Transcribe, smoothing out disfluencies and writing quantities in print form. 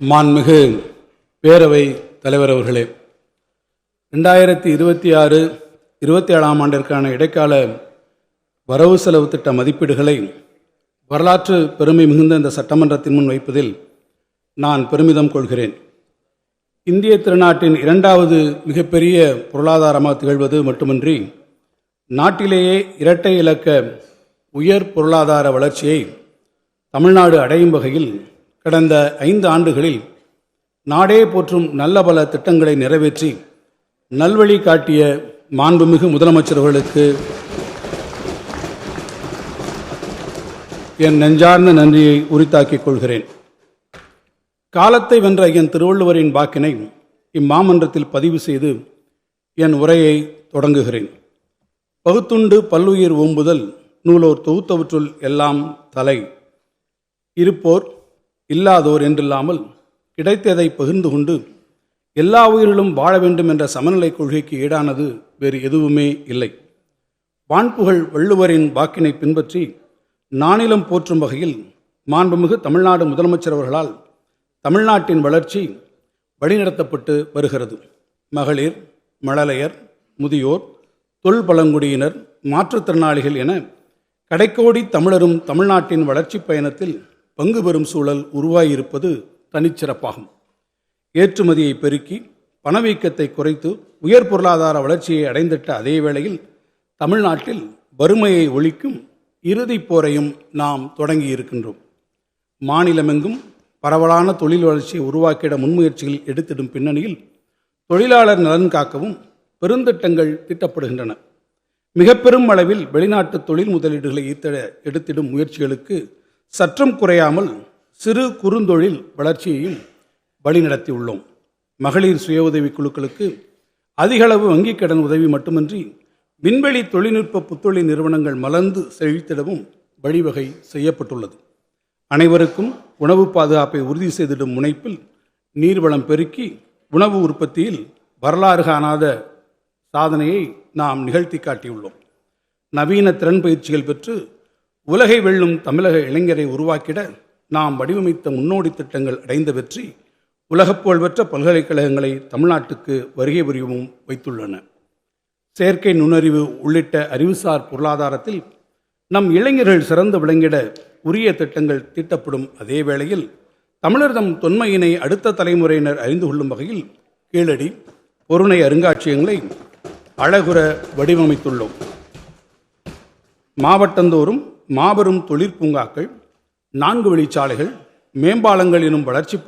மாண்புமிகு பேரவை தலைவர் அவர்களே, 2026-27 ஆண்டிற்கான இடைக்கால வரவு செலவு திட்ட மதிப்பீடுகளை வரலாற்று பெருமை மிகுந்த இந்த சட்டமன்றத்தின் முன் வைப்பதில் நான் பெருமிதம் கொள்கிறேன். இந்திய திருநாட்டின் இரண்டாவது மிகப்பெரிய பொருளாதாரமாக திகழ்வது மட்டுமின்றி நாட்டிலேயே இரட்டை இலக்க உயர் பொருளாதார வளர்ச்சியை தமிழ்நாடு அடையும் வகையில் கடந்த 5 ஆண்டுகளில் நாடே போற்றும் நல்ல பல திட்டங்களை நிறைவேற்றி நல்வழி காட்டிய மாண்புமிகு முதலமைச்சர்களுக்கு என் நெஞ்சார்ந்த நன்றியை உரித்தாக்கிக் கொள்கிறேன். காலத்தை வென்ற என் திருவள்ளுவரின் வாக்கினை இம்மாமன்றத்தில் பதிவு செய்து என் உரையை தொடங்குகிறேன். பகுத்துண்டு பல்லுயிர் ஓம்புதல் நூலோர் தொகுத்தவற்றுள் எல்லாம் தலை. இருப்போர் இல்லாதோர் என்றில்லாமல் கிடைத்ததை பகிர்ந்து கொண்டு எல்லா உயிரிலும் வாழ வேண்டும் என்ற சமநிலை கொள்கைக்கு ஈடானது வேறு எதுவுமே இல்லை. வான்புகழ் வள்ளுவரின் வாக்கினை பின்பற்றி நானிலம் போற்றும் வகையில் மாண்புமிகு தமிழ்நாடு முதலமைச்சர் அவர்களால் தமிழ்நாட்டின் வளர்ச்சி வழிநடத்தப்பட்டு வருகிறது. மகளிர், மழலையர், முதியோர், தொல்பழங்குடியினர், மாற்றுத்திறனாளிகள் என கடைக்கோடி தமிழரும் தமிழ்நாட்டின் வளர்ச்சி பயணத்தில் பங்கு பெறும் சூழல் உருவாகியிருப்பது தனிச்சிறப்பாகும். ஏற்றுமதியை பெருக்கி பணவீக்கத்தை குறைத்து உயர் பொருளாதார வளர்ச்சியை அடைந்திட்ட அதே வேளையில் தமிழ்நாட்டில் வறுமையை ஒழிக்கும் இறுதிப் போரையும் நாம் தொடங்கி இருக்கின்றோம். மாநிலமெங்கும் பரவலான தொழில் வளர்ச்சியை உருவாக்கிட முன்முயற்சிகள் எடுத்திடும் பின்னணியில் தொழிலாளர் நலன் காக்கவும் பெருந்திட்டங்கள் தீட்டப்படுகின்றன. மிக பெரும் அளவில் வெளிநாட்டு தொழில் முதலீடுகளை எடுத்திடும் முயற்சிகளுக்கு சற்றும் குறையாமல் சிறு குறுந்தொழில் வளர்ச்சியையும் வழிநடத்தியுள்ளோம். மகளிர் சுய உதவி குழுக்களுக்கு அதிகளவு வங்கிக் கடன் உதவி மட்டுமின்றி விண்வெளி தொழில்நுட்ப புத்தொழில் நிறுவனங்கள் மலர்ந்து செழித்திடவும் வழிவகை செய்யப்பட்டுள்ளது. அனைவருக்கும் உணவு பாதுகாப்பை உறுதி செய்திடும் முனைப்பில் நீர்வளம் பெருக்கி உணவு உற்பத்தியில் வரலாறு காணாத சாதனையை நாம் நிகழ்த்தி காட்டியுள்ளோம். நவீன திறன் பயிற்சிகள் பெற்று உலகை வெல்லும் தமிழக இளைஞரை உருவாக்கிட நாம் வடிவமைத்த முன்னோடி திட்டங்கள் அடைந்த வெற்றி உலகப்புகழ்பெற்ற பல்கலைக்கழகங்களை தமிழ்நாட்டுக்கு வருகை புரியவும் வைத்துள்ளன. செயற்கை நுண்ணறிவு உள்ளிட்ட அறிவுசார் பொருளாதாரத்தில் நம் இளைஞர்கள் சிறந்து விளங்கிட உரிய திட்டங்கள் தீட்டப்படும் அதே வேளையில் தமிழர்தம் தொன்மையினை அடுத்த தலைமுறையினர் அறிந்து கொள்ளும் வகையில் கீழடி, பொருணை அருங்காட்சியகங்களை அழகுற வடிவமைத்துள்ளோம். மாவட்டந்தோறும் மாபெரும் தொழிற்பூங்காக்கள், 4 வழிச்சாலைகள், மேம்பாலங்கள் எனும் வளர்ச்சி